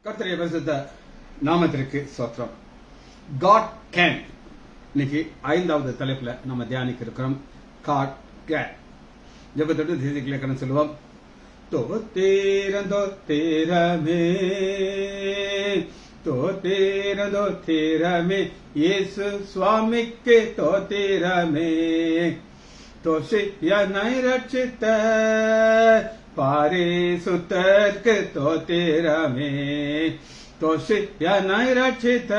கர்த்தருடைய பரிசுத்த நாமத்திற்கு ஸ்தோத்திரம். God can. இன்னைக்கு 5வது தலைப்புல நம்ம தியானிக்க இருக்கிறோம். God can. ஜெபத்தோடு தேசிக்கலக்கணம் சொல்லுவோம். தோத்தேரம் தோத்தேரமே தோத்தேரம் தோத்தேரமே இயேசு சுவாமிக்கு தோத்தேரமே தோஷியனை ரட்சித்த பாரிசுத்தர்க்கு தோத்திரமே தோஷியனை ரட்சித்த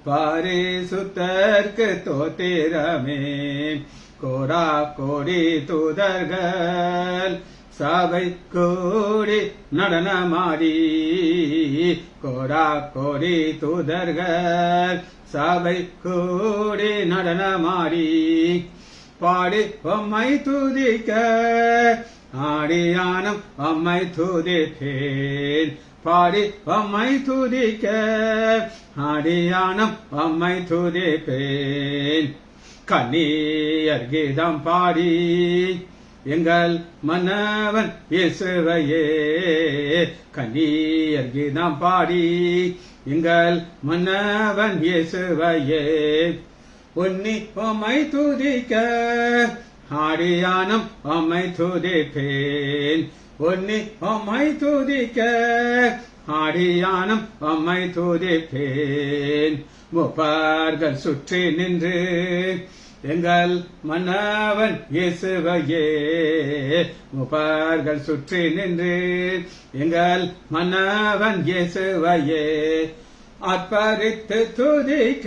பாரிசுத்தர்க்கு தோத்திரமே கோரா கோடி தூதர்கள் சபை கூடி நடனமாடி கோரா கோடி தூதர்கள் சபை கூடி நடனமாடி பாடி உம்மை துதிக்க ஆடியானம் அம்மை துதிப்பேன் பாடி அம்மை துதிக்க ஆடியானம் அம்மை துதிப்பேன் கண்ணீர் கீதம் பாடி எங்கள் மன்னவன் இயேசுவையே கண்ணீர் கீதம் பாடி எங்கள் மன்னவன் இயேசுவையே உன்னி அம்மை துதிக்க ஆடியானம் அம்மை துதிப்பேன் உன்னி அம்மை துதிக்க ஆடியானம் அம்மை துதிப்பேன் முப்பார்கள் சுற்றி நின்று எங்கள் மன்னவன் இயேசுவையே முப்பார்கள் சுற்றி நின்று எங்கள் மன்னவன் இயேசுவையே அர்ப்பரித்து துதிக்க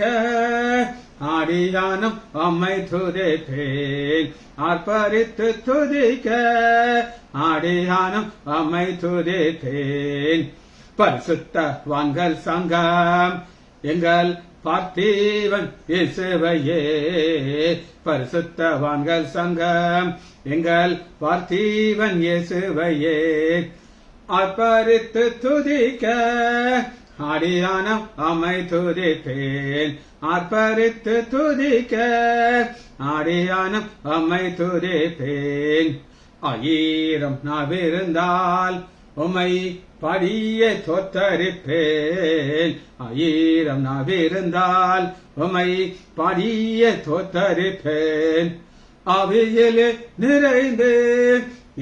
ஆடியானம் அம்மை துதிப்பேன் ஆர்ப்பரித்து துதிக்க ஆடியானம் அம்மை துதிப்பேன் பரிசுத்தவான்கள் சங்கம் எங்கள் பார்த்தீவன் இயேசுவையே பரிசுத்தவான்கள் சங்கம் எங்கள் பார்த்தீவன் இயேசுவையே ஆர்ப்பரித்து துதிக்க ஆடியானம் அம்மை துதிப்பேன் ஆர்ப்பரித்து துதிக்க ஆடியானம் அம்மை துதிப்பேன் 1000 நாவிருந்தால் உம்மை படிய தோத்தரிப்பேன் 1000 நாவிருந்தால் உம்மை படிய தோத்தரிப்பேன் அவையிலே நிறைந்து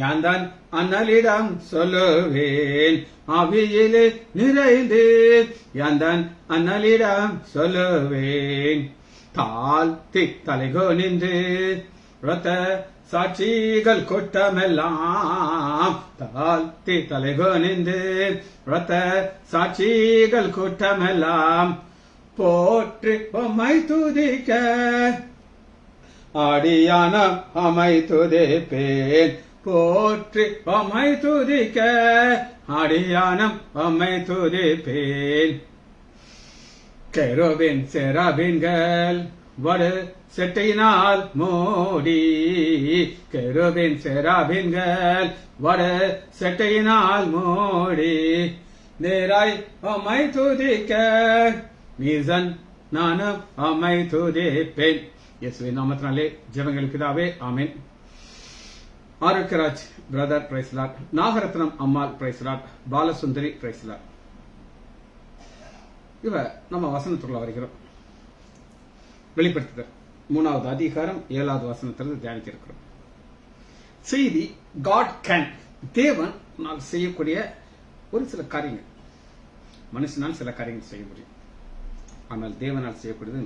யாந்தான் அண்ணலிடம் சொல்லுவேன் அவையிலே நிறைந்து யாந்தான் அண்ணலிடம் சொல்லுவேன் தாழ்த்தி தலைகோ நின்று ரத்த சாட்சிகள் கூட்டமெல்லாம் தாழ்த்தி தலைகோ நின்று ரத்த சாட்சிகள் கூட்டமெல்லாம் போற்றி உம்மை துதிக்க ஆடியானம் அம்மை துதிப்பேன் போற்றி உம்மை துதிக்க ஆடியானம் அம்மை துதிப்பேன் கேருபீன் சேராபீன்கள் வடு செட்டினால் மூடி கேருபீன் சேராபீன்கள் வடு செட்டினால் மூடி நேராய் உம்மை துதிக்க மீசன் நானும் அம்மை துதிப்பேன். இயேசுவின் நாமத்தினாலே ஜெபங்கள் பிதாவே amen. Arokiaraj brother praise Lord, Nagarathnam Ammal praise Lord, Balasundari praise Lord. இவ நம்ம வசனத்துக்குள்ள வருகிறோம். வெளிப்படுத்துதல் 3வது அதிகாரம் 7வது வசனத்திலிருந்து தியானிக்க இருக்கிறோம். செய்தி காட் கேன். தேவனால் செய்யக்கூடிய ஒரு சில காரியங்கள். மனுஷனால் சில காரியங்கள் செய்ய முடியும், ஆனால் தேவனால் செய்யக்கூடியது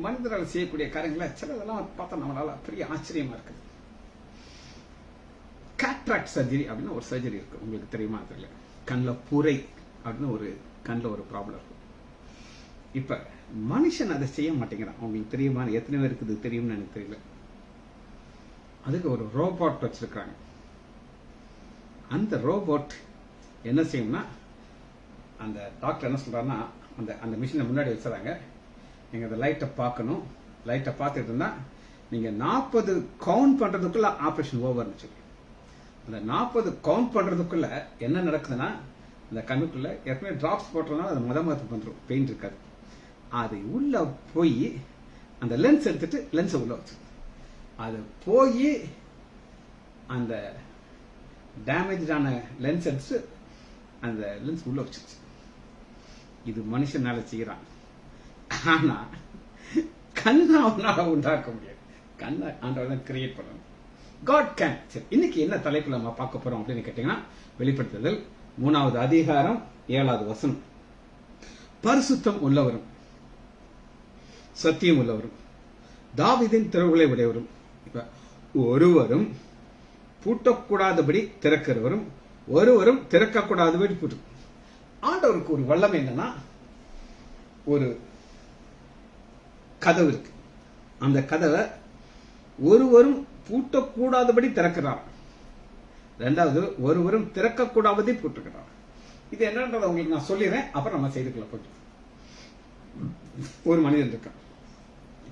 மனிதரால் செய்யக்கூடிய காரியங்களை சிலதெல்லாம் பார்த்தா நம்மளால பெரிய ஆச்சரியமா இருக்குது. கேட்ராக்ட் சர்ஜரி அப்படின்னு ஒரு சர்ஜரி இருக்கு, உங்களுக்கு தெரியுமா? தெரியல. கண்ணில் புரை அப்படின்னு ஒரு கண்ணில் ஒரு ப்ராப்ளம் இருக்கும். இப்ப மனுஷன் அதை செய்ய மாட்டேங்கிறான். உங்களுக்கு தெரியுமா? எத்தனை பேருக்கு இது தெரியும்னு எனக்கு தெரியல. அதுக்கு ஒரு ரோபோட் வச்சிருக்காங்க. அந்த ரோபோட் என்ன செய்யும்னா, அந்த டாக்டர் என்ன சொல்றாருன்னா, அந்த மிஷினை முன்னாடி வச்சுறாங்க. நீங்க அந்த லைட்டை பார்க்கணும். லைட்டை பார்த்துட்டு இருந்தா நீங்க 40 கவுண்ட் பண்றதுக்குள்ள ஆபரேஷன் ஓவர்னு சொல்லி, அந்த 40 கவுண்ட் பண்றதுக்குள்ள என்ன நடக்குதுன்னா, அந்த கண்ணுக்குள்ள ஏற்கனவே டிராப்ஸ் போட்டோம்னா அது மதம் பண்றோம், பெயின் இருக்காது. அது உள்ள போய் அந்த லென்ஸ் எடுத்துட்டு லென்ஸை உள்ள வச்சு அது போய் அந்த டேமேஜான லென்ஸ் எடுத்து அந்த லென்ஸ் உள்ள வச்சிருச்சு. இது மனுஷனால செய்யறான். ஆனா கண்ணை அவனால உண்டாக்க முடியாது. கண்ணை ஆண்டவர் தான் கிரியேட் பண்ணணும். God can. சரி, இன்னைக்கு என்ன தலைப்புல நம்ம பார்க்க போறோம் அப்படின்னு கேட்டீங்கன்னா, வெளிப்படுத்துதல் 3வது அதிகாரம் 7வது வசனம். பரிசுத்தம் உள்ளவரும் சத்தியம் உள்ளவரும் தாவீதின் திறவுகளை உடையவரும், இப்ப ஒருவரும் பூட்டக்கூடாதபடி திறக்கிறவரும் ஒருவரும் திறக்கக்கூடாதபடி பூட்டு. ஆண்டவருக்கு ஒரு வல்லமை என்னன்னா, ஒரு கதவு இருக்கு. அந்த கதவை ஒருவரும் பூட்டக்கூடாதபடி திறக்கிறார். ரெண்டாவது, ஒருவரும் திறக்கக்கூடாதபடி பூட்டுக்கிறார். இது என்னன்றதை உங்களுக்கு நான் சொல்லிடுறேன், அப்புறம் நம்ம செய்திக்குள்ள போட்டு. ஒரு மனிதன் இருக்கான்,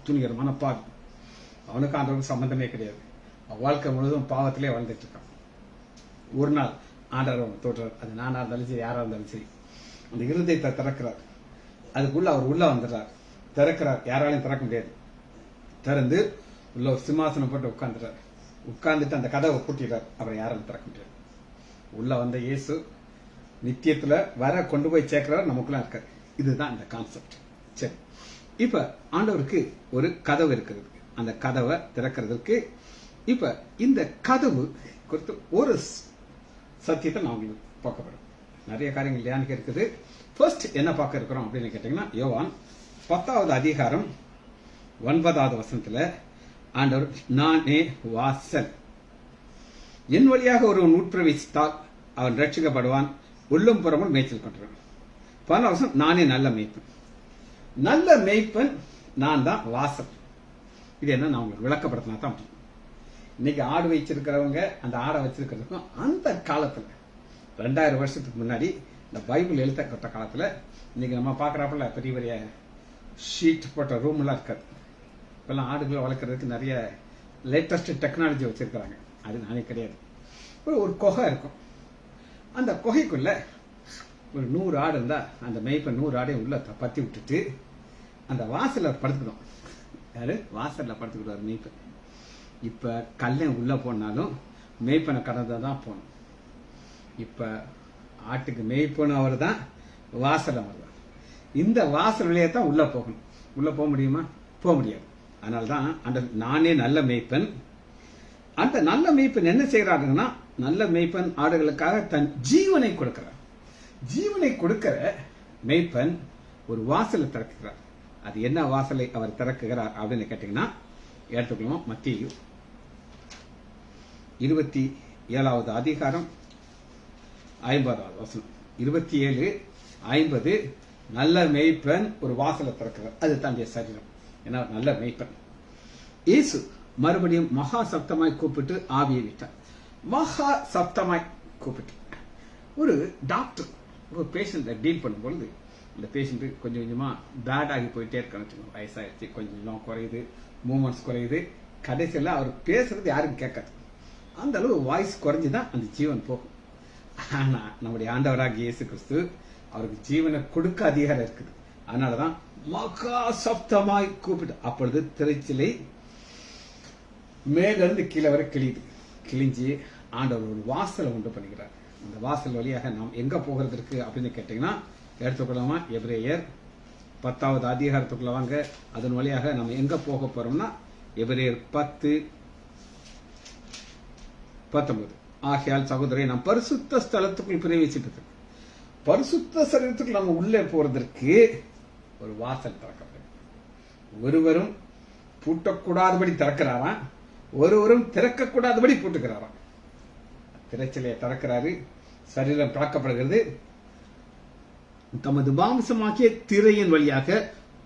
துணிகரமான பாவி. அவனுக்கு ஆண்டவருக்கு சம்பந்தமே கிடையாது. வாழ்க்கை முழுவதும் பாவத்திலே வாழ்ந்துட்டு இருக்கான். ஒரு நாள் ஆண்டவர் அவன் தோற்றார். அது நானா இருந்தாலும் சரி, யாரா இருந்தாலும் சரி, அந்த இருதயத்தை திறக்கிறார். அதுக்குள்ள அவர் உள்ள வந்துடுறார். திறக்கிறார், யாராலையும் திறக்க முடியாது. திறந்து உள்ள ஒரு சிம்மாசனம் போட்டு உட்கார்ந்துறார். உட்கார்ந்துட்டு அந்த கதவை பூட்டிடுறார். அப்புறம் யாராலும் திறக்க முடியாது. உள்ள வந்த இயேசு நித்தியத்துல வர கொண்டு போய் சேர்க்கிறார், நமக்குலாம் இருக்காரு. இதுதான் இந்த கான்செப்ட். சரி, இப்ப ஆண்டவருக்கு ஒரு கதவு இருக்கிறது. அந்த கதவை திறக்கிறதுக்கு இப்ப இந்த கதவு குறித்து ஒரு சத்தியத்தை நான் உங்களுக்கு பார்க்க போறேன். நிறைய காரியங்கள் தியானிக்க இருக்குது. ஃபர்ஸ்ட் என்ன பார்க்க இருக்கிறோம் அப்படின்னு கேட்டீங்கன்னா, யோவான் 10வது அதிகாரம் 9வது வசனத்துல ஆண்டவர், நானே வாசல், என் வழியாக ஒருவன் உட்பிரவேசித்தால் அவன் ரட்சிக்கப்படுவான், உள்ளும் புறமும் மேய்ச்சல் கொண்டான். 10வது வசனம், நானே நல்ல மேய்ப்பன். நல்ல மேய்ப்பன் நான் தான் வாசல். இது என்ன நான் உங்களுக்கு விளக்கப்படுத்தினா தான். இன்னைக்கு ஆடு வச்சிருக்கிறவங்க அந்த ஆடை வச்சிருக்கிறதுக்கும் அந்த காலத்துல 2000 வருஷத்துக்கு முன்னாடி இந்த பைபிள் எழுத்தப்பட்ட காலத்துல இன்னைக்கு நம்ம பாக்குறாப்புல பெரிய பெரிய ஷீட் போட்ட ரூம் எல்லாம் இருக்காது. இப்பெல்லாம் ஆடுகளை வளர்க்கறதுக்கு நிறைய லேட்டஸ்ட் டெக்னாலஜி வச்சிருக்கிறாங்க. அது நானே கிடையாது. ஒரு குகை இருக்கும். அந்த குகைக்குள்ள ஒரு 100 ஆடு இருந்தா அந்த மேய்ப்பன் 100 ஆடையும் உள்ள பத்தி விட்டுட்டு அந்த வாசல்ல படுத்துக்கணும். யாரு? வாசல்ல படுத்துக்கிட்டு மேய்ப்பன். இப்ப கல்லையும் உள்ள போனாலும் மேய்ப்பனை கடந்தான் போகணும். இப்ப ஆட்டுக்கு மேய்ப்பனும் அவர் தான், வாசல் அவர் தான். இந்த வாசல் வழியே தான் உள்ள போகணும். உள்ள போக முடியுமா? போக முடியாது. அதனால்தான் அந்த நானே நல்ல மேய்ப்பன். அந்த நல்ல மேய்ப்பன் என்ன செய்யறாருன்னா, நல்ல மேய்ப்பன் ஆடுகளுக்காக தன் ஜீவனை கொடுக்கிறார். ஜீவனை கொடுக்கிற மேய்ப்பன் ஒரு வாசலை திறக்கிறார். அது என்ன வாசலை அவர் திறக்குகிறார் அப்படின்னு கேட்டீங்கன்னா, எடுத்துக்கணும். மத்தேயு 27வது அதிகாரம் 50வது வசனம். 27:50, நல்ல மேய்ப்பன் ஒரு வாசலை திறக்கிறார். அது தன்னுடைய சரீரம். ஏன்னா நல்ல மேய்ப்பன். இயேசு மறுபடியும் மகா சப்தமாய் கூப்பிட்டு ஆவியை விட்டார். மகா சப்தமாய் கூப்பிட்டு ஒரு டாக்டர் ஒரு பேஷண்ட்டை டீல் பண்ணும்பொழுது, இந்த பேஷண்ட் கொஞ்சம் கொஞ்சமா பேட் ஆகி போயிட்டே இருக்கணும். வயசாயிடுச்சு, கொஞ்சம் கொஞ்சம் குறையுது, மூமெண்ட்ஸ் குறையுது. கடைசியில் அவர் பேசுறது யாருக்கும் கேட்காது. அந்த அளவு வாய்ஸ் குறைஞ்சுதான் அந்த ஜீவன் போகும். ஆனா நம்முடைய ஆண்டவராகிய இயேசு கிறிஸ்து அவருக்கு ஜீவனை கொடுக்க அதிகாரம் இருக்குது. அதனாலதான் மகா சப்தமாய் கூப்பிட்டு, அப்பொழுது திரைச்சிலை மேலிருந்து கீழே வரை கிழிஞ்சு ஆண்டவர் ஒரு வாசலை உண்டு பண்ணுகிறார். அந்த வாசல் வழியாக நாம் எங்க போகிறதுக்கு அப்படின்னு கேட்டீங்கன்னா, எடுத்துக்கொள்ளாமா, எபிரேயர் 10வது அதிகாரத்துக்குள்ள வாங்க. அதன் வழியாக நம்ம எங்க போக போறோம்னா, எபிரேயர் 10:19. ஆகையால் சகோதரரை, நாம் பரிசுத்த ஸ்தலத்துக்குள் பிரவேசிப்பது, பரிசுத்த சரீரத்துக்குள் நம்ம உள்ளே போறதற்கு ஒரு வாசல் திறக்கப்படும். ஒருவரும் பூட்டக்கூடாதபடி திறக்கிறாராம், ஒருவரும் திறக்கக்கூடாதபடி பூட்டுக்கிறாராம். திரைச்சலையை திறக்கிறாரு, சரீரம் பிளக்கப்படுகிறது. தமது மாம்சமாக்கிய திரையின் வழியாக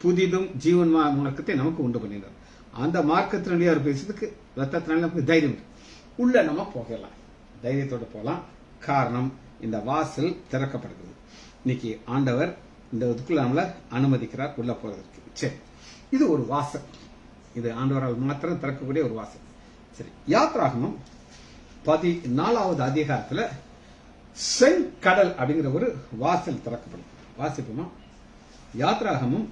புதிதும் ஜீவன் மார்க்கத்தை நமக்கு உண்டு பண்ணினார். அந்த மார்க்கத்தினுடைய அவர் பேசுறதுக்கு ரத்தத்தினால நமக்கு தைரியம் உள்ள நம்ம போகலாம், தைரியத்தோடு போகலாம். காரணம், இந்த வாசல் திறக்கப்படுகிறது. இன்னைக்கு ஆண்டவர் இந்த இதுக்குள்ள நம்மள அனுமதிக்கிறார் உள்ள போறதற்கு. சரி, இது ஒரு வாசல். இது ஆண்டவரால் மாத்திரம் திறக்கக்கூடிய ஒரு வாசல். சரி, யாத்ராகமம் 14வது அதிகாரத்துல செங்கடல் அப்படிங்கிற ஒரு வாசல் திறக்கப்படும். வாசிப்போமா? யாத்ராகமம்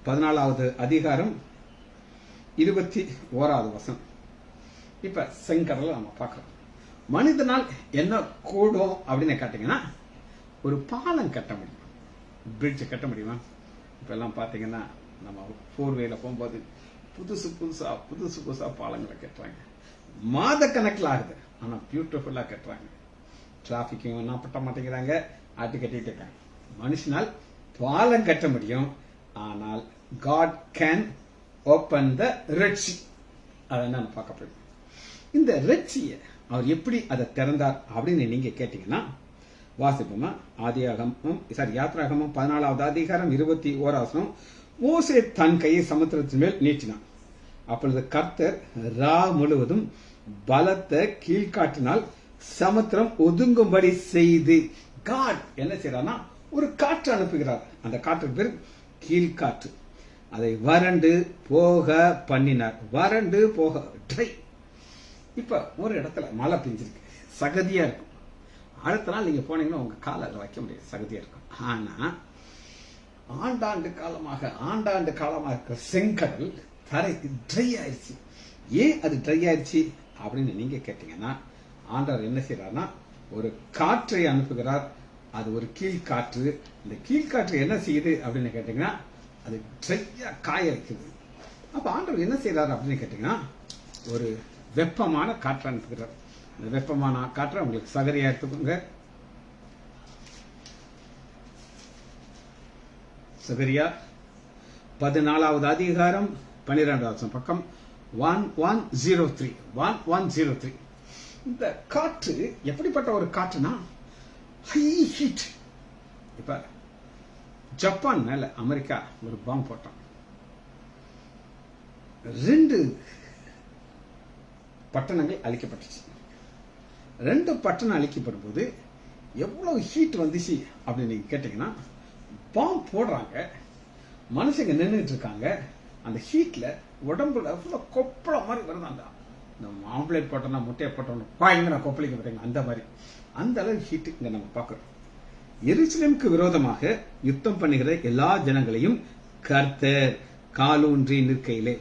14வது அதிகாரம் 21வது வசனம். இப்ப செங்கடலை நம்ம பார்க்கிறோம். மனிதனால் என்ன கூடும் அப்படின்னு கேட்டீங்கன்னா, ஒரு பாலம் கட்ட முடியும், பிரிட்ஜ் கட்ட முடியுமா? இப்ப எல்லாம் பாத்தீங்கன்னா நம்ம 4-வேல போகும்போது புதுசு புதுசா பாலங்களை கட்டுறாங்க. மாத கணக்கில் ஆகுது, ஆனா பியூட்டிஃபுல்லா கட்டுறாங்க. டிராபிக்கும் என்ன பட்ட மாட்டேங்கிறாங்க, ஆட்டு கட்டிட்டு இருக்காங்க. மனுஷனால் பாலம் கட்ட முடியும், ஆனால் God can open the Red Sea. அதை நான் பார்க்க போறேன். இந்த ரெட் சீயை அவர் எப்படி அதை திறந்தார் அப்படின்னு நீங்க கேட்டீங்கன்னா, வாசிப்போமா? யாத்ராகமம் 14வது அதிகாரம் 21வது வசனம். மோசே தன் கையை சமுத்திரத்தின் மேல் நீட்டினான். அப்பொழுது கர்த்தர் ரா முழுவதும் பலத்த கீழ்காற்றினால் சமுத்திரம் ஒதுங்கும்படி செய்து, காட் என்ன செய்யறார்னா ஒரு காற்று அனுப்புகிறார். அந்த காற்றுக்கு பேர் கீழ்காற்று. அதை வறண்டு போக பண்ணினார். வறண்டு போக, ட்ரை. இப்ப ஒரு இடத்துல மழை பெஞ்சிருக்கு, சகதியா இருக்கும். அடுத்த நாள் நீங்க போனீங்கன்னா உங்க காலை அதை வைக்க முடியாது, சகதியா இருக்கும். ஆனா ஆண்டாண்டு காலமாக இருக்கிற செங்கடல் தரை ட்ரை ஆயிடுச்சு. ஏன் அது ட்ரை ஆயிடுச்சு அப்படின்னு நீங்க கேட்டீங்கன்னா, ஆண்டவர் என்ன செய்யறாருன்னா ஒரு காற்றை அனுப்புகிறார். அது ஒரு கீழ்காற்று. இந்த கீழ்காற்று என்ன செய்யுது அப்படின்னு கேட்டீங்கன்னா, அது ட்ரையா காய வைக்குது. அப்ப ஆண்டவர் என்ன செய்யறாரு அப்படின்னு கேட்டீங்கன்னா, ஒரு வெப்பமான காற்றை அனுப்புகிறார். இந்த வெப்பமான காற்றை உங்களுக்கு சகதியா எடுத்துக்கோங்க. சகரியா 14வது அதிகாரம் 12வது வசனம், பக்கம் 1103. இந்த காற்று எப்படிப்பட்ட ஒரு காற்றுனா, ஹை ஹீட். இப்ப ஜப்பான் மேல அமெரிக்கா ஒரு பாம்பு போட்டான். 2 பட்டணங்கள் அழிக்கப்பட்டுச்சு. 2 பட்டணம் அழிக்கப்படும் போது எவ்வளவு ஹீட் வந்துச்சு அப்படின்னு நீங்க கேட்டீங்கன்னா, பாம்பு போடுறாங்க, மனுஷங்க நின்றுட்டு இருக்காங்க. அந்த ஹீட்ல உடம்புல கொப்பள மாதிரி வருது. அந்த ஆம்லேட் போட்டோம்னா, முட்டையை போட்டோம்னா பயங்கர கொப்பளிக்க பார்த்தீங்க, அந்த மாதிரி. அந்த அளவு ஹீட் இங்க நம்ம பார்க்கிறோம். எருசலேமுக்கு விரோதமாக யுத்தம் பண்ணுகிற எல்லா ஜனங்களையும் கர்த்தர் காலூன்றி நிற்கையிலே.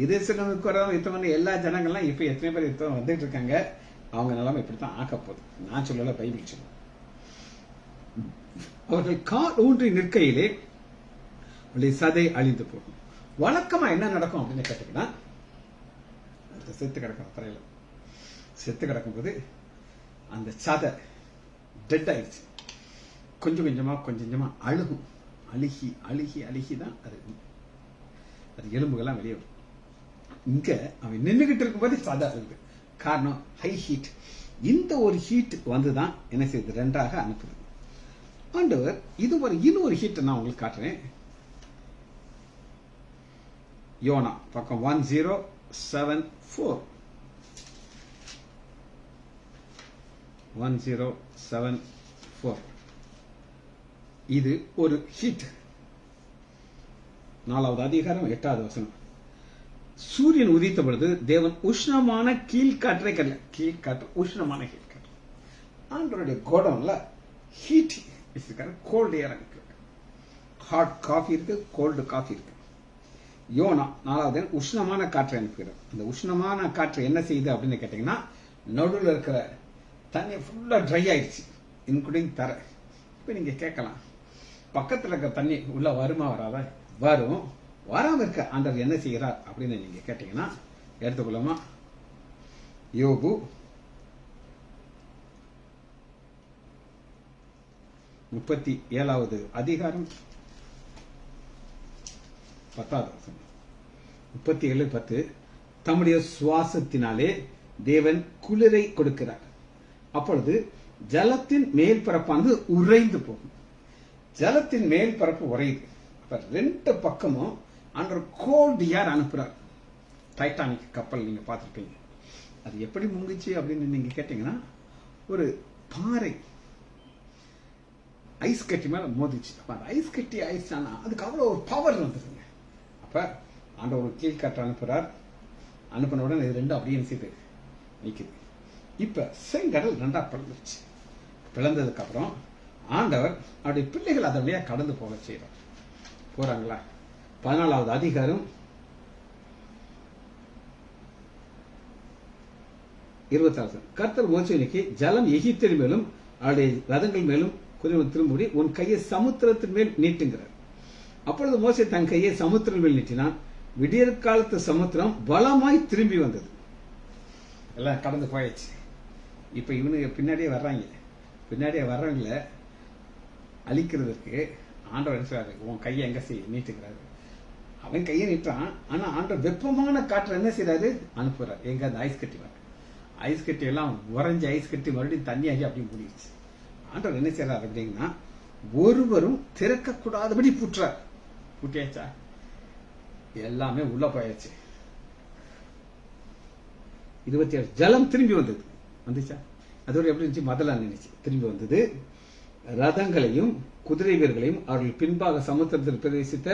எருசலேமுக்கு விரோதம் யுத்தம் பண்ண எல்லா ஜனங்கள்லாம் இப்ப எத்தனை பேர் யுத்தம் வந்துட்டு இருக்காங்க, அவங்க நிலைமை இப்படித்தான் ஆக்க போகுது. நான் சொல்லல, பைபிள் சொல்ல. அவர்கள் கால் ஊன்றி நிற்கையிலே சதை அழிந்து போகும். வழக்கமா என்ன நடக்கும் அப்படின்னு கேட்டீங்கன்னா, செத்து கிடக்கும், தரையில செத்து கிடக்கும் போது அந்த சதை டெட் ஆயிடுச்சு. கொஞ்சம் கொஞ்சமா அழுகும். அழுகிதான் அது எலும்புகள்லாம் வெளியே வரும். இங்க அவன் நின்றுகிட்டு இருக்கும்போது சதை அழுகுது. காரணம் ஹை ஹீட். இந்த ஒரு ஹீட் வந்துதான் என்ன செய்யுது, 2ஆக அனுப்புது. ஆண்டவர் இன்னொரு ஹீட் நான் உங்களுக்கு காட்டுறேன். யோனா பக்கம் 1074. 1074. இது ஒரு ஹீட். 4வது அதிகாரம் 8வது வசனம். சூரியன் உதித்த பொழுது தேவன் உஷ்ணமான கீழ்காற்றை கீழ்காற்று உஷ்ணமான கீழ்காற்று. ஆண்டவருடைய கோடவுன்ல ஹீட் இருக்காரு, கோல்டு ஏர் இருக்கு. ஹாட் காஃபி இருக்கு, கோல்டு காஃபி இருக்கு. யோனா 4வது உஷ்ணமான காற்றை அனுப்புகிறார். இந்த உஷ்ணமான காற்று என்ன செய்யுது அப்படின்னு கேட்டீங்கன்னா, நடுவில் இருக்கிற தண்ணி ஃபுல்லா ட்ரை ஆயிடுச்சு, இன்க்ளூடிங் தரை. இப்ப நீங்க கேட்கலாம், பக்கத்துல இருக்கிற தண்ணி உள்ள வருமா வராதா? வரும். வராம இருக்க ஆண்டவர் என்ன செய்கிறார் அப்படின்னு நீங்க கேட்டீங்கன்னா, எடுத்துக்கொள்ளுமா? யோபு 37வது அதிகாரம் 10வது வசனம். 37:10. தம்முடைய சுவாசத்தினாலே தேவன் குளிரை கொடுக்கிறார், அப்பொழுது ஜலத்தின் மேல் பரப்பானது உறைந்து போகும். ஜலத்தின் மேல் பரப்பு உறையுது. அப்ப 2 பக்கமும் ஆண்டவர் கோல்டு ஏர் அனுப்புறார். டைட்டானிக் கப்பல் நீங்க பார்த்திருப்பீங்க. அது எப்படி முங்குச்சு அப்படின்னு நீங்க கேட்டீங்கன்னா, ஒரு பாறை ஐஸ் கட்டி மேல மோதிச்சு. அப்ப அந்த ஐஸ் கட்டி ஆயிடுச்சானா அதுக்கு அவ்வளவு ஒரு பவர் வந்துருங்க. அப்ப ஆண்டவர் ஒரு கீழ்காற்று அனுப்புறார். அனுப்பின உடனே இது 2 அப்படியே சேர்த்து நிக்குது. இப்ப செங்கடல் 2ஆ பிளந்துருச்சு. பிளந்ததுக்கு அப்புறம் ஆண்டவர் அவருடைய பிள்ளைகள் அதை வழியா கடந்து போக செய்யறார். போறாங்களா? 14வது அதிகாரம் 26. கர்த்தர் மோசேக்கு ஜலம் எகிப்தின் மேலும் அவருடைய ரதங்கள் மேலும் கொஞ்சம் திரும்பி உன் கையை சமுத்திரத்தின் மேல் நீட்டுங்கிறார். அப்பொழுது மோசே தன் கையை சமுத்திரம் மேல் நீட்டினான். விடியற் காலத்து சமுத்திரம் பலமாய் திரும்பி வந்தது. எல்லாம் கடந்து போயாச்சு. இப்ப இவனுக்கு பின்னாடியே வர்றவங்கள அழிக்கிறதுக்கு ஆண்டவர் என்ன சொல்றாரு, உன் கையை எங்க நீட்டுக்கிறாரு. அவன் கையை நீட்டான். ஆனா ஆண்டவர் வெப்பமான காற்று என்ன செய்யறாரு, அனுப்புறாரு. எங்க அந்த ஐஸ் கட்டி ஐஸ் கட்டி எல்லாம் உறைஞ்சு ஐஸ் கட்டி மறுபடியும் தண்ணியாகி அப்படி முடிச்சு. ஆண்டவர் என்ன செய்யறாரு அப்படின்னா, ஒருவரும் திறக்க கூடாதபடி பூட்டுறார். பூட்டியாச்சா, எல்லாமே உள்ள போயாச்சு. 27 ஜலம் திரும்பி வந்துச்சா. அதோட எப்படி இருந்துச்சு, முதல்ல நினைச்சு திரும்பி வந்தது. ரதங்களையும் குதிரை வீரர்களையும் அவர்கள் பின்பாக சமுத்திரத்தில் பிரவேசித்த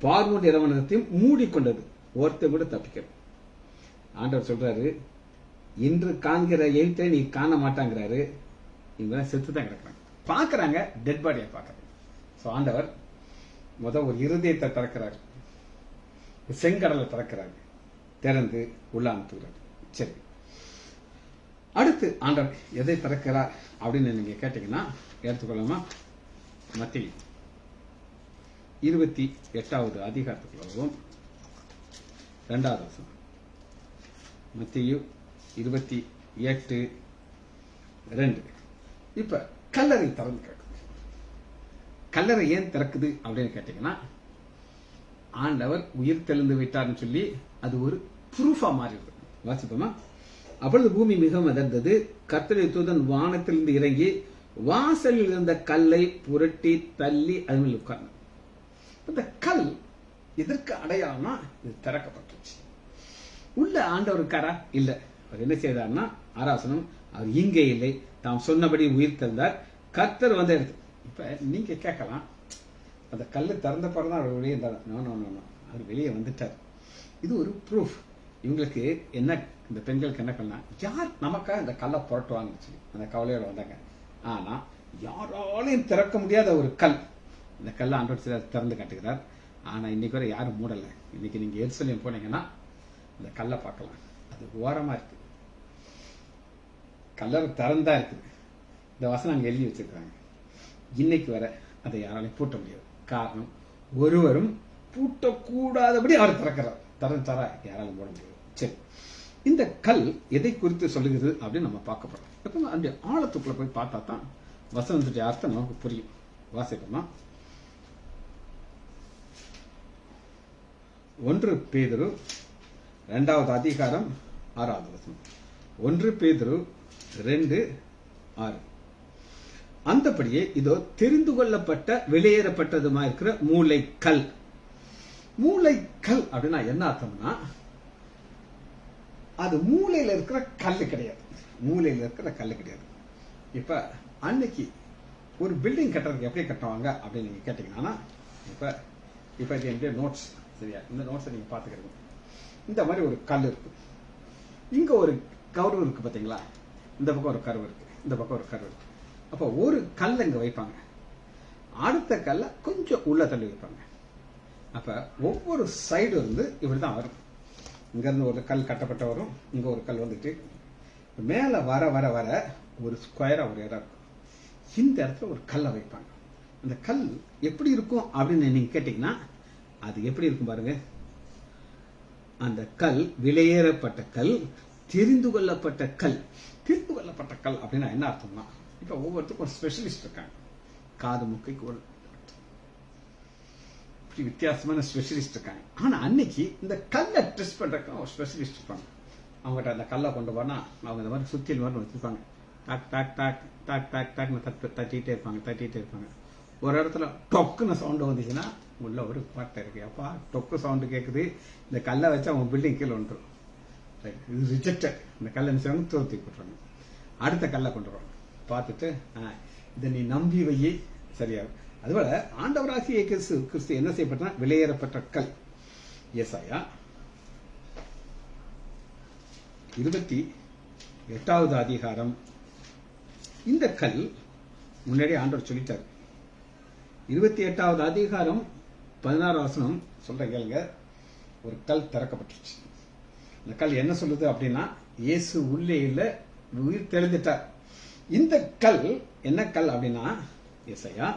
பார்வோன் இரவணத்தையும் மூடிக்கொண்டது. ஒருத்தர் கூட தப்பிக்க. ஆண்டவர் சொல்றாரு, இன்று காண்கிற எய்த்தை நீ காண மாட்டாங்கிறாரு. இவங்க செத்துதான் கிடக்குறாங்க. பாக்குறாங்க, டெட் பாடியை பாக்குறாங்க. ஆண்டவர் ஒரு இருதயத்தை திறக்கிறார், செங்கடலை திறக்கிறார், திறந்து உள்ள அனுப்புகிறார். சரி, அடுத்து ஆண்டவர் எதை திறக்கிறார் அப்படின்னு நீங்க கேட்டீங்கன்னா எடுத்துக்கொள்ளாமா, மத்தேயு 28வது அதிகாரத்துக்குள்ளவும் 2வது வசனம். மத்தேயு 28:2. இப்ப கல்லறை திறந்து கேட்குது. கல்லறை ஏன் திறக்குது அப்படின்னு கேட்டீங்கன்னா, ஆண்டவர் உயிர் தெளிந்து விட்டார்னு சொல்லி அது ஒரு ப்ரூஃபா மாறி இருக்கு. வாசிப்போமா. அப்பொழுது பூமி மிகவும் அதிர்ந்தது. கர்த்தருடைய தூதன் வானத்திலிருந்து இறங்கி வாசலில் இருந்த கல்லை புரட்டி தள்ளி அது மேல் உட்கார்ந்தார். இந்த கல் எதற்கு அடையாளம்னா, இது திறக்கப்பட்டுச்சு. உள்ள ஆண்டவர் இருக்காரா? இல்ல. அவர் என்ன செய்தார்னா, ஆராசனம் அவர் இங்கே இல்லை, தாம் சொன்னபடி உயிர் தெளிந்தார். கர்த்தர் வந்து எடுத்து. இப்ப நீங்க கேட்கலாம், அந்த கல்லு திறந்த பிறகுதான் அவர் வெளியே இருந்தார். நோ, அவர் வெளியே வந்துட்டார். இது ஒரு ப்ரூஃப். இவங்களுக்கு என்ன, இந்த பெண்களுக்கு என்ன பண்ணலாம், யார் நமக்காக இந்த கல்லை புரட்டுவாங்கன்னு சொல்லி அந்த கவலையோட வந்தாங்க. ஆனா யாராலையும் திறக்க முடியாத ஒரு கல், இந்த கல்லை ஆண்டவர் திறந்து காட்டுகிறார். ஆனா இன்னைக்கு வரை யாரும் மூடல. இன்னைக்கு நீங்க எருசலேம் போனீங்கன்னா இந்த கல்லை பார்க்கலாம். அது ஓரமா இருக்கு, கல்லறை திறந்தா இருக்குது. இந்த வசனம் அங்க எழுதி வச்சிருக்காங்க. இன்னைக்கு வர அதை யாராலையும் பூட்ட முடியாது. காரணம், ஒருவரும் பூட்டக்கூடாதபடி அவர் திறக்கிறார். திறந்தாரா யாராலும் போட முடியாது. சரி, இந்த கல் எதை குறித்து சொல்லுகிறது அப்படின்னு நம்ம பார்க்க போறோம். எப்ப அந்த ஆழத்துக்குள்ள போய் பார்த்தா தான் வசனத்துடைய அர்த்தம் நமக்கு புரியும். வாசிப்போமா. 1 பேதுரு 2வது அதிகாரம் 6வது வசனம். 1 பேதுரு 2:6. அந்தபடியே இதோ தெரிந்து கொள்ளப்பட்ட வெளியேறப்பட்டதுமா இருக்கிற மூளைக்கல். மூளைக்கல் அப்படின்னா என்ன அர்த்தம்னா, அது மூளையில இருக்கிற கல்லு கிடையாது. மூளையில இருக்கிற கல்லு கிடையாது. இப்ப அன்னைக்கு ஒரு பில்டிங் கட்டுறதுக்கு எப்படி கட்டுவாங்க அப்படின்னு நீங்க கேட்டீங்கன்னா, இப்ப இது என்னுடைய நோட்ஸ், சரியா? இந்த நோட்ஸை நீங்க பாத்துக்கிறீங்க. இந்த மாதிரி ஒரு கல் இருக்கு, இங்க ஒரு கர்வ் இருக்கு பாத்தீங்களா? இந்த பக்கம் ஒரு கர்வ் இருக்கு, இந்த பக்கம் ஒரு கர்வ் இருக்கு. அப்ப ஒரு கல் இங்க வைப்பாங்க, அடுத்த கல்ல கொஞ்சம் உள்ள தள்ளி வைப்பாங்க. அப்ப ஒவ்வொரு சைடு இருந்து இப்படிதான் வரும். இங்க இருந்து ஒரு கல் கட்டப்பட்ட வரும், இங்க ஒரு கல் வந்துட்டு மேல வர வர வர ஒரு ஸ்கொயரா ஒரு இடம் இருக்கும். இந்த இடத்துல ஒரு கல்லை வைப்பாங்க. அந்த கல் எப்படி இருக்கும் அப்படின்னு நீங்க கேட்டீங்கன்னா, அது எப்படி இருக்கும் பாருங்க. அந்த கல் வெளியேறப்பட்ட கல், தெரிந்து கொள்ளப்பட்ட கல். தெரிந்து கொள்ளப்பட்ட கல் அப்படின்னா என்ன அர்த்தம்னா, இப்ப ஒவ்வொருத்தருக்கும் ஒரு ஸ்பெஷலிஸ்ட் இருக்காங்க. காது முக்கைக்கு ஒரு வித்தியாசமான ஸ்பெஷலிஸ்ட் இருக்காங்க. ஆனா அன்னைக்கு இந்த கல்லை டெஸ்ட் பண்றதுக்கு ஒரு ஸ்பெஷலிஸ்ட் இருப்பாங்க. அவங்ககிட்ட அந்த கல்லை கொண்டு போனா அவங்க இந்த மாதிரி சுத்தியல் மாதிரி வச்சிருப்பாங்க. டாக் டாக் டாக் டாக் டாக் டாக் தட்டிட்டே இருப்பாங்க. ஒரு இடத்துல டொக்குன்னு சவுண்ட் வந்துச்சுன்னா உள்ள ஒரு பாட்டை இருக்கு. அப்பா டொக்கு சவுண்டு கேட்குது, இந்த கல்லை வச்சு அவங்க பில்டிங் கீழே வந்துடும். இது ரிஜெக்டட். இந்த கல்லை நினைச்சாங்க தூக்கி போட்டுறாங்க. அடுத்த கல்லை கொண்டு வருவாங்க. பார்த்துட்டு இதை நீ நம்பி வையே, சரியா? அதுபோல ஆண்டவராகிய கிறிஸ்து என்ன செய்யப்பட்ட வெளியேறப்பட்ட கல். ஏசாயா 28வது அதிகாரம். இந்த கல் முன்னாடி ஆண்டவர் சொல்லிட்டார். 28வது அதிகாரம் 16 வசனம் சொல்ற கேளுங்க. ஒரு கல் திறக்கப்பட்டுச்சு. இந்த கல் என்ன சொல்லுது அப்படின்னா, இயேசு உள்ளே இல்ல, உயிர் தெளிந்துட்டார். இந்த கல் என்ன கல் அப்படின்னா, எசையா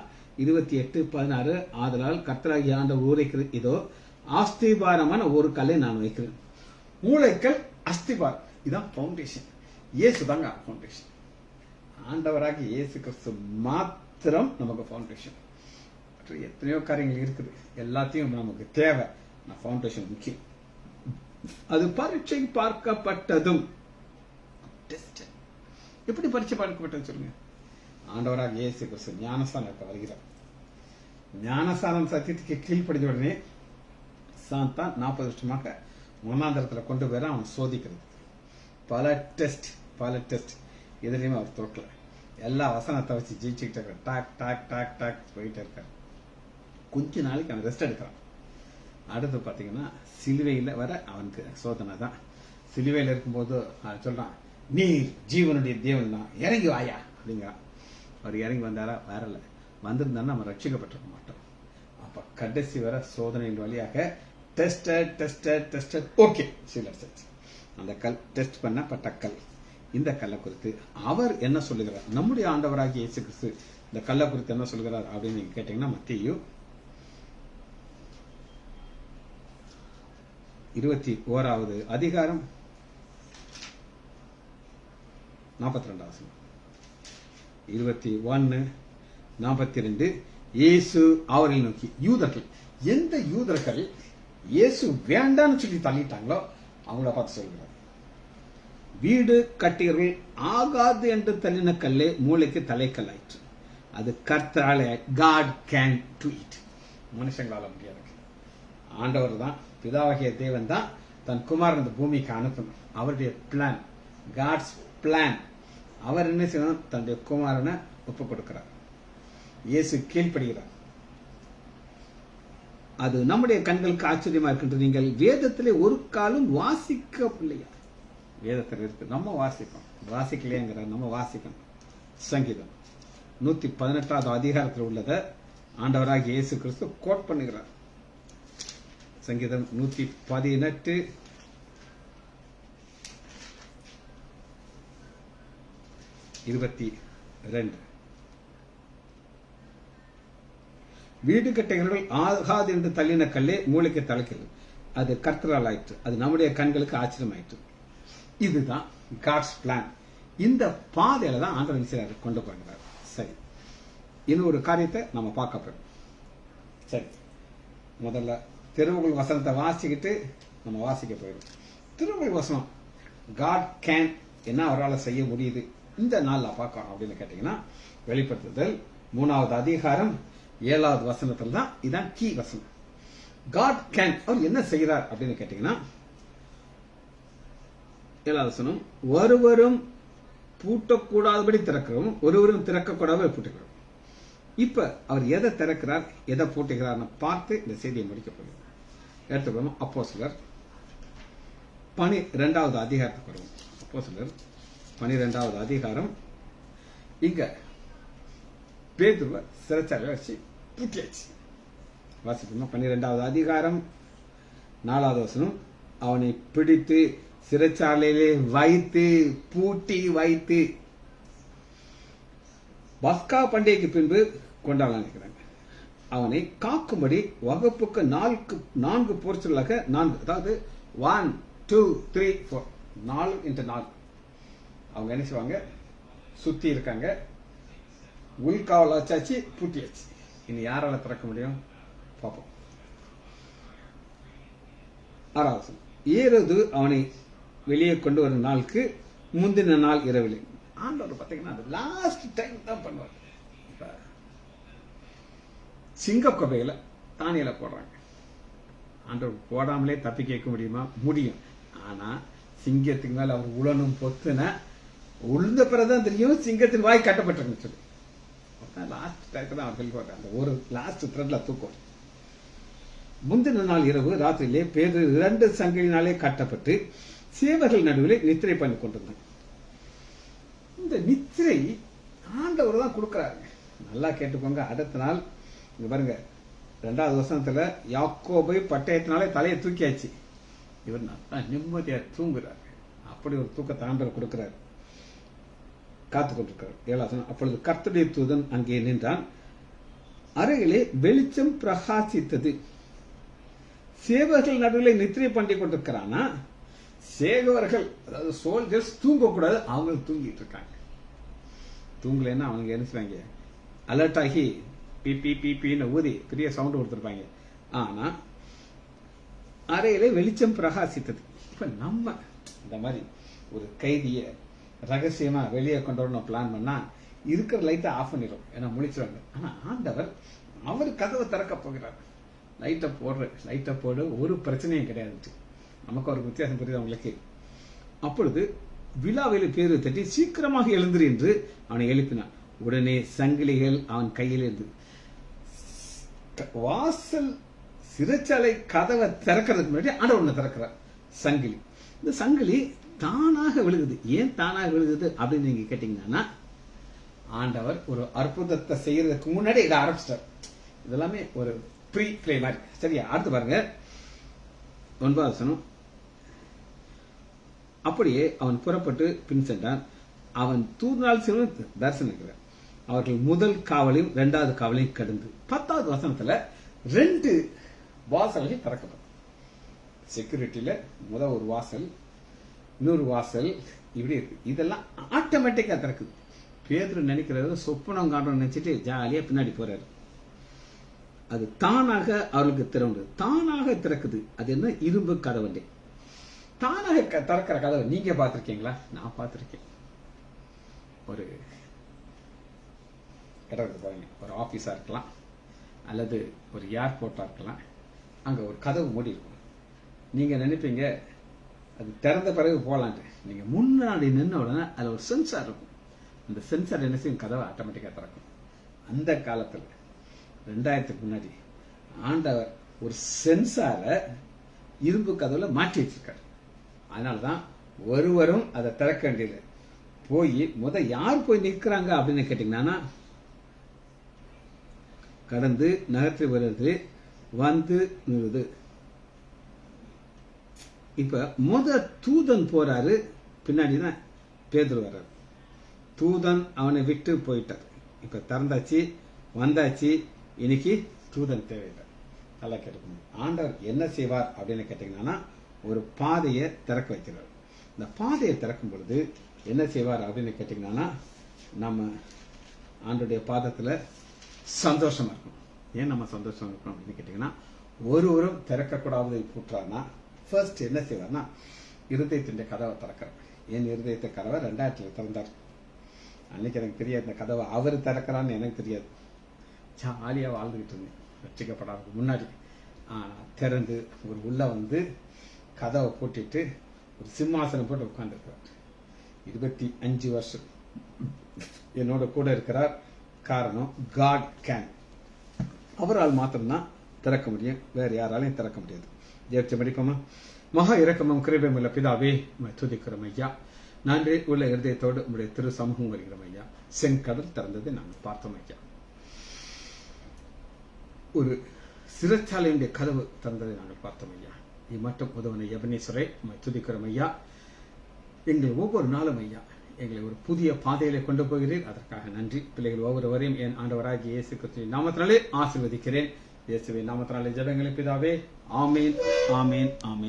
28:16, ஆதலால் கர்த்தராகிய ஆண்டவர் உரைக்கிறது, இதோ அஸ்திபாரமான ஒரு கல்லை நான் வைக்கிறேன். மூளைக்கல் அஸ்திபாரம், இதான் பவுண்டேஷன். இயேசு தாங்க பவுண்டேஷன். ஆண்டவராகி இயேசு கிறிஸ்து மாத்திரம் நமக்கு பவுண்டேஷன். எத்தனையோ காரியங்கள் இருக்குது, எல்லாத்தையும் நமக்கு தேவை. பவுண்டேஷன் முக்கியம். அது பரீட்சை பார்க்கப்பட்டதும். எப்படி பரீட்சை பார்க்கப்பட்டது சொல்லுங்க? ஆண்டவராக இயேசு கிறிஸ்து ஞானஸ்தானம் வருகிறார். ஞானஸ்தானம் சத்தியத்துக்கு கீழ்ப்படிந்த உடனே சாத்தான் 40 வருஷமாக மனாந்தரத்துல கொண்டு வர அவன் சோதிக்கிறது. பல டெஸ்ட் எதுலையுமே அவர் தோற்கல. எல்லா வசனத்தை வச்சு ஜெயிச்சுக்கிட்டே இருக்கார். டாக் டாக் டாக் டாக் போயிட்டே இருக்காரு. கொஞ்ச நாளைக்கு அவன் ரெஸ்ட் எடுக்கிறான். அடுத்து பாத்தீங்கன்னா சிலுவையில வர அவனுக்கு சோதனை தான். சிலுவையில் இருக்கும்போது சொல்றான், நீ ஜீவனுடைய தேவன் தான், இறங்கி வாயா அப்படிங்கிறான். அவர் இறங்கி வந்தாரா? வரல. வந்திருந்தா நம்ம ரட்சிக்கப்பட்டிருக்க மாட்டோம். அப்ப கடைசி வர சோதனையின் வழியாக டெஸ்டட் ஓகே அந்த கல் டெஸ்ட் பண்ணப்பட்ட கல். இந்த கல்லை குறித்து அவர் என்ன சொல்லுகிறார்? நம்முடைய ஆண்டவராகிய இயேசு கிறிஸ்து இந்த கல்லை குறித்து என்ன சொல்கிறார் அப்படின்னு நீங்க கேட்டீங்கன்னா, மத்தேயு 21வது அதிகாரம் 42 21:42. இயேசு அவரை நோக்கி, யூதர்கள், எந்த யூதர்கள் இயேசு வேண்டான்னு சொல்லி தள்ளிட்டாங்களோ அவங்கள பார்த்து சொல்கிறார், வீடு கட்டியவர்கள் ஆகாது என்று தள்ளின கல்லே மூளைக்கு தலைக்கல்லாயிற்று. அது கர்த்தராலே, God can do it. மனுஷங்களால முடியாது. ஆண்டவர் தான், பிதாவாகிய தேவன் தான் தன் குமாரன் இந்த பூமிக்கு அனுப்பணும். அவருடைய பிளான், காட்ஸ் பிளான். அவர் என்ன செய்யணும்? தன்னுடைய குமாரனை ஒப்பு கொடுக்கிறார். இயேசு கீழ்ப்படுகிறார். அது நம்முடைய கண்களுக்கு ஆச்சரியமா இருக்கின்றது. நீங்கள் வேதத்திலே ஒரு காலம் வாசிக்கவில்லையா? வேதத்தில் இருக்கு, நம்ம வாசிக்கலையேங்கிற நம்ம வாசிக்கணும். சங்கீதம் 118வது அதிகாரத்தில் உள்ளதை ஆண்டவராகிய இயேசு கிறிஸ்து கோட் பண்ணுகிறார். சங்கீதம் 118 22. வீடு கட்டைகள் ஆகாது என்று தள்ளின கல்லே மூளைக்கு தலைக்கிறது. அது கர்த்தரால் ஆயிற்று. அது நம்முடைய கண்களுக்கு ஆச்சரியமாயிற்று. இதுதான் காட்ஸ் பிளான். இந்த பாதையில தான் ஆண்டவர் செய்கிறார், கொண்டு போகிறார். சரி, இன்னொரு காரியத்தை நம்ம பார்க்க போறோம். சரி, முதல்ல திருவுகள் வசனத்தை வாசிக்கிட்டு நம்ம வாசிக்க போயிடும். திருவுகள் வசனம் காட் கேன் என்ன அவரால் செய்ய முடியுது இந்த நாள்ல பார்க்கணும் அப்படின்னு கேட்டீங்கன்னா, வெளிப்படுத்துதல் 3வது அதிகாரம் 7வது வசனத்துல தான் இதான் கீ வசனம். காட் கேன், அவர் என்ன செய்கிறார் அப்படின்னு கேட்டீங்கன்னா, 7வது வசனம், ஒருவரும் பூட்டக்கூடாதபடி திறக்கிறோம், ஒருவரும் திறக்கக்கூடாதபடி பூட்டுகிறோம். இப்ப அவர் எதை திறக்கிறார், எதை பூட்டுகிறார்னு பார்த்து இந்த செய்தியை முடிக்க போகிறோம். எடுத்துக்கணும். அப்போஸ்தலர் 12வது அதிகாரத்துக்கு வருவோம். அப்போஸ்தலர் 12வது அதிகாரம். இங்க பேதுருவை சிறைச்சாலையில வச்சு பூட்டியாச்சு. வாசிக்கணும். 12வது அதிகாரம் 4வது வசனம், அவனை பிடித்து சிறைச்சாலையிலே வைத்து பூட்டி வைத்து பஸ்கா பண்டிகைக்கு பின்பு கொண்டாட நினைக்கிறாங்க. அவனை காக்கும்படி வகுப்புக்கு 4 போர்ச்சலாக 4, அதாவது 1 2 3 4 4x4 அவங்க என்ன செய்வாங்க, சுத்தி இருக்காங்க. உள்காவல் வச்சாச்சு, பூட்டியாச்சு. இனி யாரால திறக்க முடியும் பார்ப்போம். 6வது, ஏரோது அவனை வெளியே கொண்டு வரும் நாளுக்கு முந்தின நாள் இரவில். ஆண்டவர் பார்த்தீங்கன்னா அது லாஸ்ட் டைம் தான் பண்ணுவார். இப்ப சிங்கக்கொபையில தானியல போடுறாங்க. ஆண்டவர் போடாமலே தப்பி கேட்க முடியுமா? முடியும். ஆனா சிங்கத்துக்கு மேல அவர் உளனும் பொத்துன உளுந்த பிறகுதான் தெரியும் சிங்கத்தின் வாய் கட்டப்பட்டிருக்குன்னு சொல்லி. லாஸ்ட் டைத்துல தான் அவர் சொல்லுவார். அந்த ஒரு லாஸ்ட் த்ரெட்ல தூக்கம். முந்தின நாள் இரவு ராத்திரியிலே பேரு 2 சங்கிலினாலே கட்டப்பட்டு சேவர்கள் நடுவில் நித்திரை பண்ணி கொண்டிருந்தாங்க. இந்த நித்திரை ஆண்டவர் தான் கொடுக்கிறாரு. நல்லா கேட்டுக்கோங்க. அடுத்த நாள் இங்க பாருங்க, 2வது வசனத்துல யாக்கோபை பட்டயத்தினாலே தலையை தூக்கியாச்சு. இவர் நல்லா நிம்மதியா தூங்குறாரு. அப்படி ஒரு தூக்கத்தை ஆண்டவர் கொடுக்கிறாரு. காத்துக் கொண்டிருக்கிறார். 7வது வசனம், அப்பொழுது கர்த்தருடைய தூதன் அங்கே நின்றான், அறையிலே வெளிச்சம் பிரகாசித்தது. சேவர்கள் நடுவில் நித்திரை பண்ணி கொண்டிருக்கிறானா, சேவர்கள் அதாவது சோல்ஜர்ஸ் தூங்கக்கூடாது, அவங்க தூங்கிட்டு இருக்காங்க. தூங்கலைன்னா அவங்க என்ன செய்வாங்க, அலர்ட் ஆகி பி பி பி பின்னு ஊதி பெரிய சவுண்ட் கொடுத்துருப்பாங்க. ஆனா அறையில வெளிச்சம் பிரகாசித்தது. இப்ப நம்ம இந்த மாதிரி ஒரு கைதிய ரகசியமா வெளியே கொண்டு வரணும் பிளான் பண்ணா இருக்கிற லைட்டை ஆஃப் பண்ணிடும், ஏன்னா முழிச்சுவாங்க. ஆனா ஆண்டவர் அவர் கதவை திறக்க போகிறார். லைட்டை போடு, ஒரு பிரச்சனையும் கிடையாது. நமக்கு ஒரு வித்தியாசம் புரியுது உங்களுக்கு. அப்பொழுது விழாவில் பேரு தட்டி சீக்கிரமாக எழுந்திரு என்று அவனை எழுப்பினான். உடனே சங்கிலிகள் அவன் கையில் இருந்து வாசல் சிறைச்சாலை கதவை திறக்கிறதுக்கு முன்னாடி ஆண்டவர் ஒண்ணு திறக்கிறார். சங்கிலி, இந்த சங்கிலி தானாக விழுகுது. ஏன் தானாக விழுகுது அப்படின்னு நீங்க கேட்டீங்கன்னா, ஆண்டவர் ஒரு அற்புதத்தை செய்யறதுக்கு முன்னாடி இதை ஆரம்பிச்சிட்டார். இதெல்லாமே ஒரு ப்ரீ பிளே மாதிரி. சரியா? அடுத்து பாருங்க 9வது வசனம், அப்படியே அவன் புறப்பட்டு பின் சென்றான். அவன் தூர்நாள் சிறுவன் தரிசனிக்கிறார். அவர்கள் முதல் காவலையும் 2வது காவலையும் கடந்து 10வது வசனத்துல 2 வாசல்கள் திறக்கப்படும். செக்யூரிட்டியில முதல் ஒரு வாசல், இன்னொரு வாசல், இப்படி இருக்கு. இதெல்லாம் ஆட்டோமேட்டிக்கா திறக்குது. பேதுரு நினைக்கிறது சொப்பனம் காண்றோம் நினைச்சிட்டு ஜாலியா பின்னாடி போறாரு. அது தானாக அவர்களுக்கு திறவுண்டு, தானாக திறக்குது. அது என்ன, இரும்பு கதவு. தானாக திறக்கிற கதவை நீங்க பார்த்திருக்கீங்களா? நான் பார்த்திருக்கேன். ஒரு இடம் பாருங்க, ஒரு ஆபீஸா இருக்கலாம் அல்லது ஒரு ஏர்போர்ட்டா இருக்கலாம். அங்க ஒரு கதவு மூடி இருக்கும். நீங்க நினைப்பீங்க அது திறந்த பிறகு போலான்ட்டு. நீங்க முன்னாடி நின்ன உடனே அதுல ஒரு சென்சார் இருக்கும். அந்த சென்சார் என்ன செய்யும், கதவை ஆட்டோமேட்டிக்கா திறக்கும். அந்த காலத்துல 2000க்கு முன்னாடி ஆண்டவர் ஒரு சென்சாரை இரும்பு கதவுல மாற்றி வச்சிருக்காரு. அதனாலதான் ஒருவரும் அதை திறக்க வேண்டியது. போய் யார் போய் நிற்கிறாங்க அப்படின்னு கேட்டீங்கன்னா, கடந்து நகர்த்தி வருது, வந்து நிறுது. இப்ப தூதன் போறாரு, பின்னாடிதான் பேதுரு வர்றாரு. தூதன் அவனை விட்டு போயிட்டார். இப்ப திறந்தாச்சு, வந்தாச்சு. இன்னைக்கு தூதன் தேவையில்லை. நல்லா கேட்டுக்கணும். ஆண்டவர் என்ன செய்வார் அப்படின்னு கேட்டீங்கன்னா, ஒரு பாதையை திறக்க வைக்கிறார். இந்த பாதையை திறக்கும் பொழுது என்ன செய்வார் அப்படின்னு கேட்டீங்கன்னா, நம்ம ஆண்டோடைய பாதத்துல சந்தோஷமா இருக்கும். ஏன் நம்ம சந்தோஷமா இருக்கணும் அப்படின்னு கேட்டீங்கன்னா, ஒருவரும் திறக்கக்கூடாது கூட்டுறாருன்னா ஃபர்ஸ்ட் என்ன செய்வார்னா, இருதயத்தின் கதவை திறக்கிறார். என் இருதயத்தை கதவை 2000 திறந்தார். அன்னைக்கு எனக்கு தெரியாது இந்த கதவை அவர் திறக்கிறான்னு எனக்கு தெரியாது. ஜாலியா வாழ்ந்துகிட்டு இருந்தேன் ரட்சிக்கப்படாத முன்னாடி. திறந்து ஒரு உள்ள வந்து கதவை போட்டுட்டு ஒரு சிம்மாசனம் போட்டு உட்கார்ந்துருக்கிறார். 25 வருஷம் என்னோட கூட இருக்கிறார். காரணம், காட் கேன். அவரால் மாத்திரம்தான் திறக்க முடியும், வேற யாராலையும் திறக்க முடியாது. ஜெயிச்சு படிப்போமா? மகா இரக்கமும் கிருபையும் உள்ள பிதாவே, துதிக்கிறோம் ஐயா. நன்றி உள்ள இருதயத்தோடு உங்களுடைய திரு சமூகம் வருகிறோம் ஐயா. செங்கடல் திறந்ததை நாங்கள் பார்த்தோம் ஐயா. ஒரு சிறைச்சாலையுடைய கதவு திறந்ததை நாங்கள் பார்த்தோம் ஐயா. நீ மட்டும் உதவனை எபனேஸ்வரை துதிக்கிறோம் ஐயா. எங்கள் ஒவ்வொரு நாளும் ஐயா எங்களை ஒரு புதிய பாதையிலே கொண்டு போகிறீர். அதற்காக நன்றி. பிள்ளைகள் ஒவ்வொருவரையும் என் ஆண்டவராகிய இயேசு கிறிஸ்துவின் நாமத்தினாலே ஆசீர்வதிக்கிறேன். இயேசுவின் நாமத்தினாலே ஜெபங்களை பிதாவே. ஆமேன், ஆமேன், ஆமேன்.